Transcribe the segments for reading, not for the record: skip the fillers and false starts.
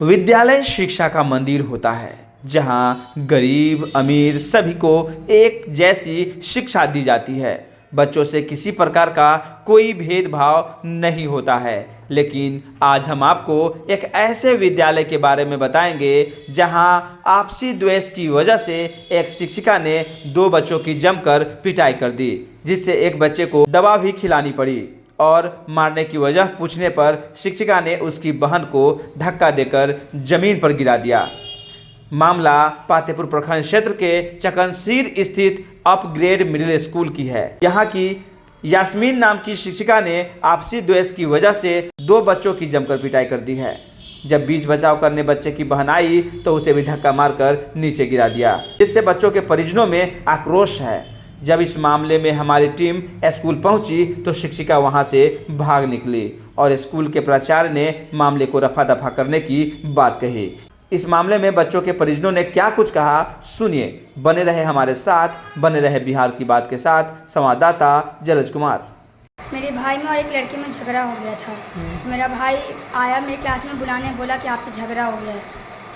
विद्यालय शिक्षा का मंदिर होता है जहां गरीब अमीर सभी को एक जैसी शिक्षा दी जाती है। बच्चों से किसी प्रकार का कोई भेदभाव नहीं होता है। लेकिन आज हम आपको एक ऐसे विद्यालय के बारे में बताएंगे जहां आपसी द्वेष की वजह से एक शिक्षिका ने दो बच्चों की जमकर पिटाई कर दी, जिससे एक बच्चे को दवा भी खिलानी पड़ी और मारने की वजह पूछने पर शिक्षिका ने उसकी बहन को धक्का देकर जमीन पर गिरा दिया। मामला पातेपुर प्रखंड क्षेत्र के चकनसीर स्थित अपग्रेड मिडिल स्कूल की है। यहाँ की यास्मीन नाम की शिक्षिका ने आपसी द्वेष की वजह से दो बच्चों की जमकर पिटाई कर दी है। जब बीच बचाव करने बच्चे की बहन आई तो उसे भी धक्का मारकर नीचे गिरा दिया, जिससे बच्चों के परिजनों में आक्रोश है। जब इस मामले में हमारी टीम स्कूल पहुंची तो शिक्षिका वहां से भाग निकली और स्कूल के प्राचार्य ने मामले को रफा दफा करने की बात कही। इस मामले में बच्चों के परिजनों ने क्या कुछ कहा, सुनिए। बने रहे हमारे साथ, बने रहे बिहार की बात के साथ संवाददाता जलज कुमार। मेरे भाई में और एक लड़की में झगड़ा हो गया था। तो मेरा भाई आया मेरे क्लास में बुलाने, बोला कि आपका झगड़ा हो गया है।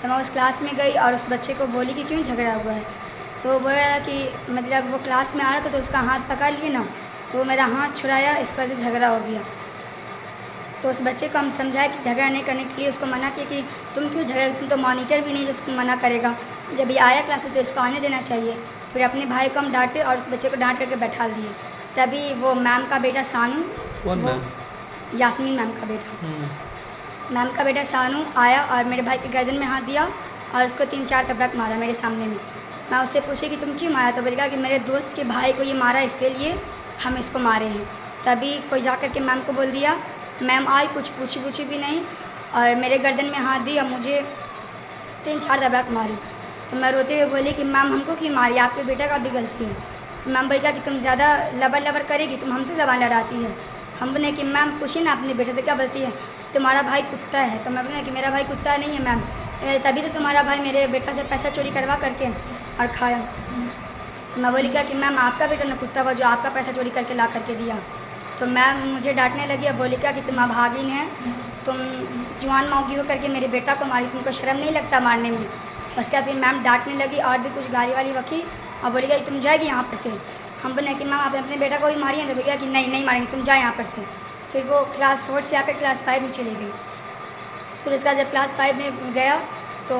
तो मैं उस क्लास में गई और उस बच्चे को बोली कि क्यों झगड़ा हुआ है। तो वो बोला कि मतलब वो क्लास में आ रहा था तो उसका हाथ पकड़ लिए ना, तो मेरा हाथ छुड़ाया, इस वजह से झगड़ा हो गया। तो उस बच्चे को हम समझाया कि झगड़ा नहीं करने के लिए, उसको मना किया कि तुम क्यों झगड़ा, तुम तो मॉनिटर भी नहीं जो तुम मना करेगा। जब ये आया क्लास में तो इसको आने देना चाहिए। फिर अपने भाई को हम डांटे और उस बच्चे को डांट करके बैठा दिए। तभी वो मैम का बेटा सानू, यास्मीन मैम का बेटा सानू आया और मेरे भाई के गर्दन में हाथ दिया और उसको 3-4 थप्पड़ मारा मेरे सामने में। मैं उससे पूछी कि तुम क्यों मारा, तो बोलेगा कि मेरे दोस्त के भाई को ये मारा, इसके लिए हम इसको मारे हैं। तभी कोई जाकर के मैम को बोल दिया। मैम आई, कुछ पूछी भी नहीं और मेरे गर्दन में हाथ दिया, मुझे 3-4 थप्पड़ मारी। तो मैं रोते हुए बोली कि मैम हमको क्यों मारी, आपके बेटा का भी गलती है। तो मैम बोलेगा कि तुम ज़्यादा लबर करेगी, तुम हमसे ज़बान लड़ाती है। हम बोले कि मैम पूछिए ना अपने बेटे से क्या बोलती है, तुम्हारा भाई कुत्ता है। तो मैं बोला कि मेरा भाई कुत्ता नहीं है मैम, तभी तो तुम्हारा भाई मेरे बेटा से पैसा चोरी करवा करके और खाया। तो मैं बोली क्या कि मैम आपका बेटा ना कुत्ता हुआ जो आपका पैसा चोरी करके ला करके दिया। तो मैम मुझे डांटने लगी और बोली क्या कि तुम अभागिन है, तुम जवान मौगी हो करके मेरे बेटा को मारी, तुमको शर्म नहीं लगता मारने में। उसके बाद फिर मैम डांटने लगी और भी कुछ गाली वाली बकी और बोली कि तुम जाएगी यहाँ पर से। हम बोले कि मैम आप अपने बेटा को ही मारिए। तो बोलिए कि नहीं मारेंगे, तुम जाए यहाँ पर से। फिर वो क्लास 4 से आकर क्लास 5 में चली गई। फिर उसका जब क्लास 5 में गया तो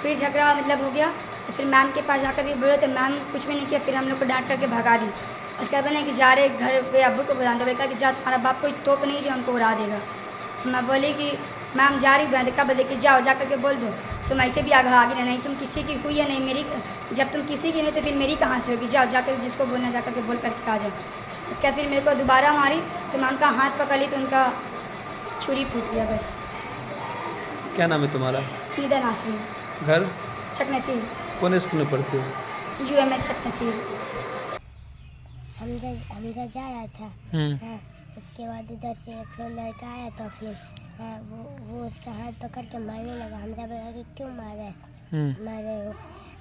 फिर झगड़ा मतलब हो गया। तो फिर मैम के पास जाकर भी बोले तो मैम कुछ भी नहीं किया, फिर हम लोग को डांट करके भगा दी। उसके बाद बोले कि जा रहे घर पे अब्बू को बुलाने। बोले कि जा, तुम्हारा बाप कोई तोप नहीं जो हमको उड़ा देगा। तो मैं बोली कि मैम जा रही हूँ। देखा बोले कि जाओ, जा करके बोल दो, तुम ऐसे भी आगे नहीं, तुम किसी की हुई है नहीं मेरी, जब तुम किसी की नहीं तो फिर मेरी कहाँ से होगी। जाओ, जाकर जिसको बोलना जा करके बोल करके आ जाओ। उसके बाद फिर मेरे को दोबारा मारी तो मैं उनका हाथ पकड़ ली तो उनका छुरी फूट गया बस। क्या नाम है तुम्हारा? ईदा नासरीन, घर चकनसीर। कौन स्कूल में पढ़ते हो? UMS चकनसीर। हमजा जा रहा था। उसके बाद उधर से एक लड़का आया तो फिर वो उसका हाथ पकड़ के मारने लगा। हमजा बोला कि क्यों मार रहे हो,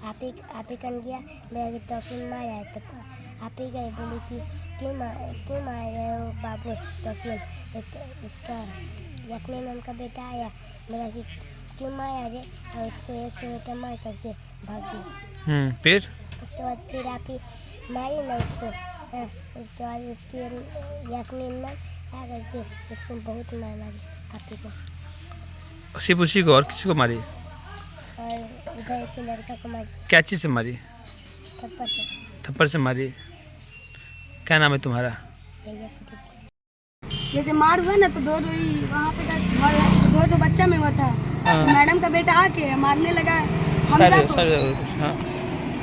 आप ही कन गया मेरा तो फिर मारा है। तो आप ही गए, बोले कि क्यों मार रहे हो बाबू। तो फिर उसका यास्मीन मैम का बेटा आया, बोला कि क्यों मारा रे, और उसको एक चोट मार करके भाग गया। फिर उसके बाद फिर आप ही मारी ना उसको। उसके बाद उसकी यास्मीन मैम आ करके उसको बहुत मारी आप ही को। सिर्फ उसी को और किसी को मारी? और उधर के लड़का को मारी। क्या चीज़ से मारी? थप्पड़ से। थप्पड़ से मारी। क्या नाम है तुम्हारा? जैसे मार हुआ ना तो वहाँ पे दो बच्चा में हुआ था। मैडम का बेटा आके मारने लगा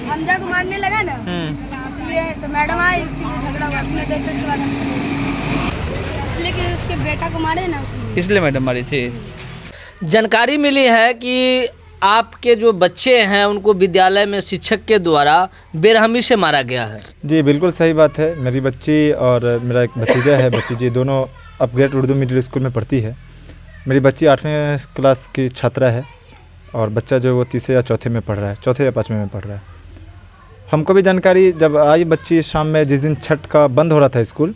हमजा को मारने लगा ना, इसलिए तो मैडम आई, इसके लिए झगड़ा हुआ। उसने देखा उसके बाद इसलिए कि उसके बेटा को मारे ना, इसलिए मैडम मारी थी। जानकारी मिली है कि आपके जो बच्चे हैं उनको विद्यालय में शिक्षक के द्वारा बेरहमी से मारा गया है। जी बिल्कुल सही बात है। मेरी बच्ची और मेरा एक भतीजा है, भतीजी दोनों अपग्रेड उर्दू मिडिल स्कूल में पढ़ती है। मेरी बच्ची 8वीं क्लास की छात्रा है और बच्चा जो वो 3 या 4 में पढ़ रहा है, 4 या 5वें में पढ़ रहा है। हमको भी जानकारी जब आई, बच्ची शाम में जिस दिन छठ का बंद हो रहा था स्कूल,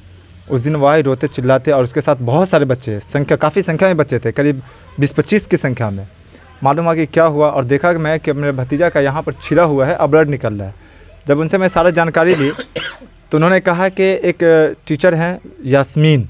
उस दिन वह रोते चिल्लाते और उसके साथ बहुत सारे बच्चे, काफ़ी संख्या में बच्चे थे, करीब 20-25 की संख्या में। मालूम हुआ कि क्या हुआ, और देखा कि मैं कि मेरे भतीजा का यहाँ पर छिला हुआ है और ब्लड निकल रहा है। जब उनसे मैं सारा जानकारी ली तो उन्होंने कहा कि एक टीचर हैं यास्मीन,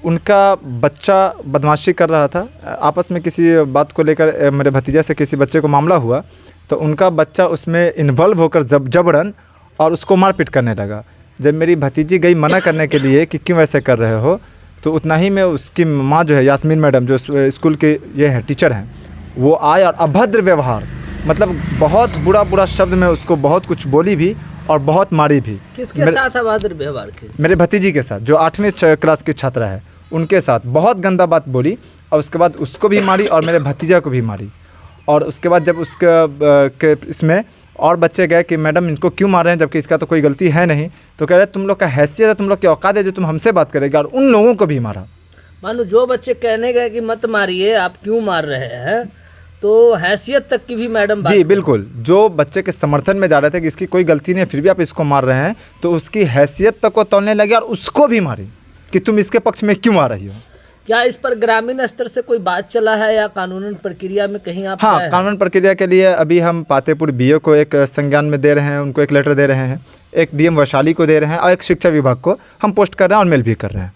उनका बच्चा बदमाशी कर रहा था, आपस में किसी बात को लेकर मेरे भतीजा से किसी बच्चे को मामला हुआ, तो उनका बच्चा उसमें इन्वॉल्व होकर जबरन और उसको मारपीट करने लगा। जब मेरी भतीजी गई मना करने के लिए कि क्यों ऐसे कर रहे हो, तो उतना ही में उसकी माँ जो है यास्मीन मैडम, जो स्कूल के ये हैं टीचर हैं, वो आए और अभद्र व्यवहार, मतलब बहुत बुरा शब्द में उसको बहुत कुछ बोली भी और बहुत मारी भी। किसके साथ अभद्र व्यवहार किया? मेरे भतीजी के साथ, जो 8वीं क्लास की छात्रा है, उनके साथ बहुत गंदा बात बोली, और उसके बाद उसको भी मारी और मेरे भतीजा को भी मारी। और उसके बाद जब उसके इसमें और बच्चे गए कि मैडम इनको क्यों मार रहे हैं जबकि इसका तो कोई गलती है नहीं, तो कह रहे तुम लोग का हैसियत है, तुम लोग की औकात है जो तुम हमसे बात करेगा, और उन लोगों को भी मारा। मानो जो बच्चे कहने गए कि मत मारिए, आप क्यों मार रहे हैं, तो हैसियत तक की भी मैडम बात जी बिल्कुल, जो बच्चे के समर्थन में जा रहे थे कि इसकी कोई गलती नहीं है फिर भी आप इसको मार रहे हैं, तो उसकी हैसियत तक को तोड़ने लगे और उसको भी मारी कि तुम इसके पक्ष में क्यों आ रही हो। क्या इस पर ग्रामीण स्तर से कोई बात चला है या कानूनन प्रक्रिया में कहीं आप गए हाँ, हैं? कानून प्रक्रिया के लिए अभी हम पातेपुर बीओ को एक संज्ञान में दे रहे हैं, उनको एक लेटर दे रहे हैं, एक डीएम वैशाली को दे रहे हैं, और एक शिक्षा विभाग को हम पोस्ट कर रहे हैं और मेल भी कर रहे हैं।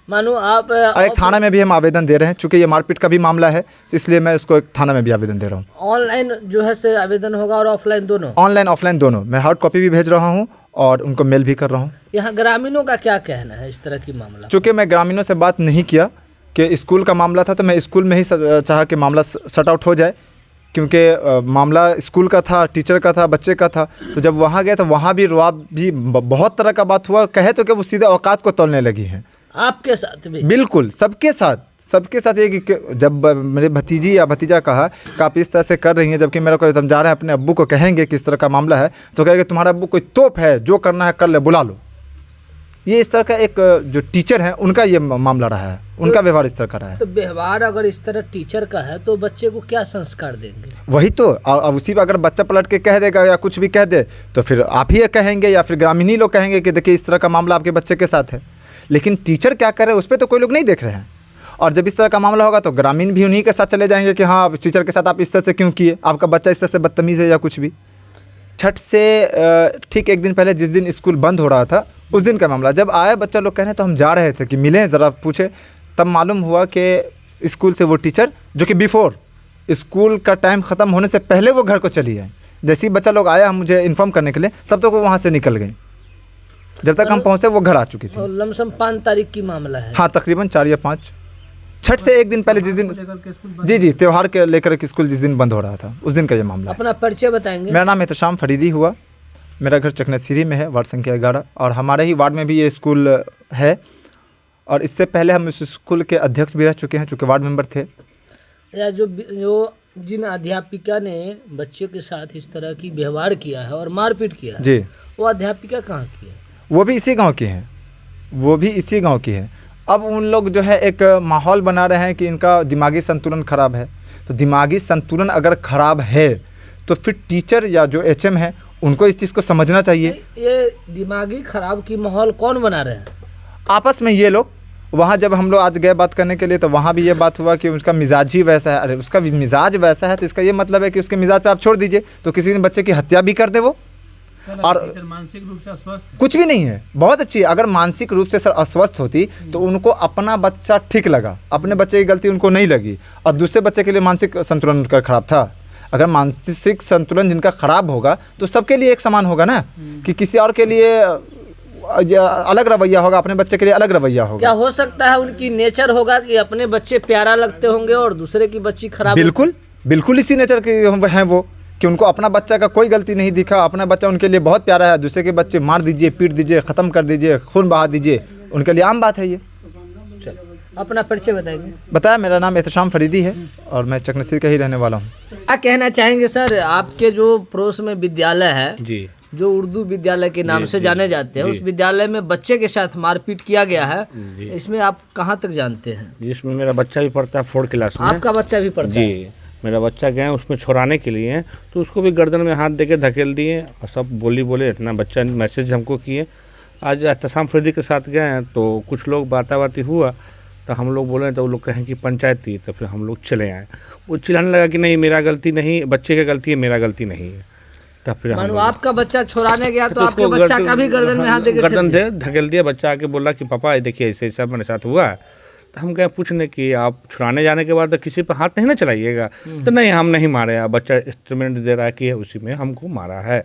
मानो आप और एक थाना में भी हम आवेदन दे रहे हैं, चूँकि ये मारपीट का भी मामला है, तो इसलिए मैं उसको एक थाना में भी आवेदन दे रहा हूँ। ऑनलाइन जो है से आवेदन होगा और ऑफलाइन दोनों? ऑनलाइन ऑफलाइन दोनों। मैं हार्ड कॉपी भी भेज रहा हूँ और उनको मेल भी कर रहा हूँ। यहाँ ग्रामीणों का क्या कहना है इस तरह की मामला? चूँकि मैं ग्रामीणों से बात नहीं किया कि स्कूल का मामला था, तो मैं स्कूल में ही चाहा कि मामला शट आउट हो जाए, क्योंकि मामला स्कूल का था, टीचर का था, बच्चे का था। तो जब वहाँ गए तो वहाँ भी रुआब भी बहुत तरह का बात हुआ, कहे तो कि वो सीधे औकात को तोड़ने लगी हैं। आपके साथ भी? बिल्कुल, सबके साथ ये कि जब मेरे भतीजी या भतीजा कहा कि आप इस तरह से कर रही हैं, जबकि मेरा कोई समझा रहे हैं अपने अब्बू को कहेंगे कि इस तरह का मामला है, तो कहेंगे तुम्हारा अब्बू कोई तोप है, जो करना है कर ले, बुला लो। ये इस तरह का एक जो टीचर है उनका ये मामला रहा है, उनका व्यवहार इस तरह का रहा है। तो व्यवहार अगर इस तरह टीचर का है तो बच्चे को क्या संस्कार देंगे? वही तो, और उसी पर अगर बच्चा पलट के कह देगा या कुछ भी कह दे तो फिर आप ही कहेंगे या फिर ग्रामीण ही लोग कहेंगे कि देखिए इस तरह का मामला आपके बच्चे के साथ है। लेकिन टीचर क्या करे उस पर तो कोई लोग नहीं देख रहे हैं। और जब इस तरह का मामला होगा तो ग्रामीण भी उन्हीं के साथ चले जाएंगे कि हाँ टीचर के साथ आप इस तरह से क्यों किए, आपका बच्चा इस तरह से बदतमीज़ है या कुछ भी। छठ से ठीक एक दिन पहले जिस दिन स्कूल बंद हो रहा था उस दिन का मामला, जब आया बच्चा लोग कहने तो हम जा रहे थे कि मिलें ज़रा पूछे, तब मालूम हुआ कि स्कूल से वो टीचर जो कि बिफोर स्कूल का टाइम ख़त्म होने से पहले वो घर को चली है। जैसे ही बच्चा लोग आया हम मुझे इन्फॉर्म करने के लिए, तब तक वो वहाँ से निकल गई। जब तक हम पहुँचे वो घर आ चुकी थी। लमसम 5 तारीख की मामला है? हाँ, तकरीबन 4 या 5, छठ से एक दिन पहले जिस दिन जी त्यौहार के लेकर के स्कूल जिस दिन बंद हो रहा था उस दिन का ये मामला है। अपना परिचय बताएंगे? मेरा नाम एहतशाम फरीदी हुआ, मेरा घर चकनासीरी में है, वार्ड संख्या 11, और हमारे ही वार्ड में भी ये स्कूल है। और इससे पहले हम इस स्कूल के अध्यक्ष भी रह चुके हैं, चूँकि वार्ड मेंबर थे। या जो जिन अध्यापिका ने बच्चे के साथ इस तरह की व्यवहार किया है और मारपीट किया है, जी, वो अध्यापिका कहाँ की है? वो भी इसी गांव की हैं, वो भी इसी गांव की है। अब उन लोग जो है एक माहौल बना रहे हैं कि इनका दिमागी संतुलन खराब है। तो दिमागी संतुलन अगर खराब है तो फिर टीचर या जो एचएम है उनको इस चीज़ को समझना चाहिए। ये दिमागी खराब की माहौल कौन बना रहे हैं? आपस में ये लोग। वहाँ जब हम लोग आज गए बात करने के लिए तो वहाँ भी ये बात हुआ कि उसका मिजाज ही वैसा है। अरे उसका मिजाज वैसा है तो इसका ये मतलब है कि उसके मिजाज पे आप छोड़ दीजिए तो किसी दिन बच्चे की हत्या भी कर दे वो। और मानसिक रूप से अस्वस्थ कुछ भी नहीं है, बहुत अच्छी है। अगर मानसिक रूप से सर अस्वस्थ होती तो उनको अपना बच्चा ठीक लगा, अपने बच्चे की गलती उनको नहीं लगी, और दूसरे बच्चे के लिए मानसिक संतुलन उनका खराब था। अगर मानसिक संतुलन जिनका खराब होगा तो सबके लिए एक समान होगा ना, कि किसी और के लिए अलग रवैया होगा, अपने बच्चे के लिए अलग रवैया होगा। क्या हो सकता है उनकी नेचर होगा कि अपने बच्चे प्यारा लगते होंगे और दूसरे की बच्ची खराब? बिल्कुल बिल्कुल इसी नेचर के हैं वो, कि उनको अपना बच्चा का कोई गलती नहीं दिखा, अपना बच्चा उनके लिए बहुत प्यारा है, दूसरे के बच्चे मार दीजिए, पीट दीजिए, ख़त्म कर दीजिए, खून बहा दीजिए, उनके लिए आम बात है ये। अपना परिचय बताएंगे? बताया, मेरा नाम एहतशाम फरीदी है और मैं चकनासीर का ही रहने वाला हूँ। क्या कहना चाहेंगे सर, आपके जो पड़ोस में विद्यालय है जी, जो उर्दू विद्यालय के नाम से जाने जाते हैं, उस विद्यालय में बच्चे के साथ मारपीट किया गया है, इसमें आप कहाँ तक जानते हैं? जिसमें मेरा बच्चा भी पढ़ता है 4 क्लास में। आपका बच्चा भी पढ़ता है? जी, मेरा बच्चा गए उसमें छुड़ाने के लिए, तो उसको भी गर्दन में हाथ देके धकेल दिए और सब बोले इतना बच्चा मैसेज हमको किए। आज एहतशाम फरीदी के साथ गए हैं तो कुछ लोग बाताबाती हुआ तो हम लोग बोले तो वो लोग कहें कि पंचायत थी, तो फिर हम लोग चले आए। वो चिल्लाने लगा कि नहीं मेरा गलती नहीं, बच्चे की गलती है, मेरा गलती नहीं है। तब फिर हम मानो लोग आपका बच्चा छुड़ाने गया तो तो आपके उसको बच्चा का भी गर्दन में हाथ देके गर्दन ठेल दिया। दे धकेल दिया। बच्चा आके बोला कि पापा देखिए ऐसे ऐसा मेरे साथ हुआ है। तो हम कहे पूछने कि आप छुड़ाने जाने के बाद तो किसी पर हाथ नहीं ना चलाइएगा। तो नहीं हम नहीं मारे, आप बच्चा इंस्ट्रूमेंट दे रहा है कि उसी में हमको मारा है।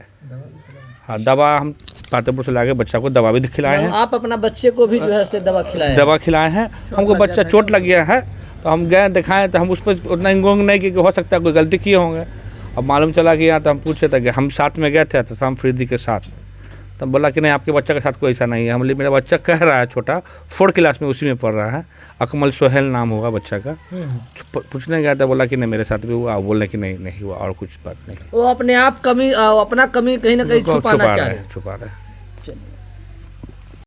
हाँ दवा हम पातेपुर से लाके बच्चा को दवा भी खिलाए हैं, आप अपना बच्चे को भी जो है से दवा खिलाए हैं। दवा खिलाए हैं। हमको बच्चा चोट लग गया है तो हम गए दिखाएं, तो हम उस पर उतना इंगोंग नहीं कि हो सकता है कोई गलती किए होंगे। अब मालूम चला कि यहाँ तो हम पूछे थे कि हम साथ में गए थे तो शाम फरीदी के साथ, तब बोला कि नहीं आपके बच्चा के साथ कोई ऐसा नहीं है। हम बोले मेरा बच्चा कह रहा है छोटा 4th क्लास में उसी में पढ़ रहा है, अकमल सोहेल नाम होगा बच्चा का। पूछने गया था, बोला कि नहीं मेरे साथ भी हुआ। बोलने कि नहीं नहीं हुआ और कुछ बात नहीं। वो अपने आप कमी अपना कमी कहीं ना कहीं छुपाना चाह रहे हैं। छुपा रहे हैं।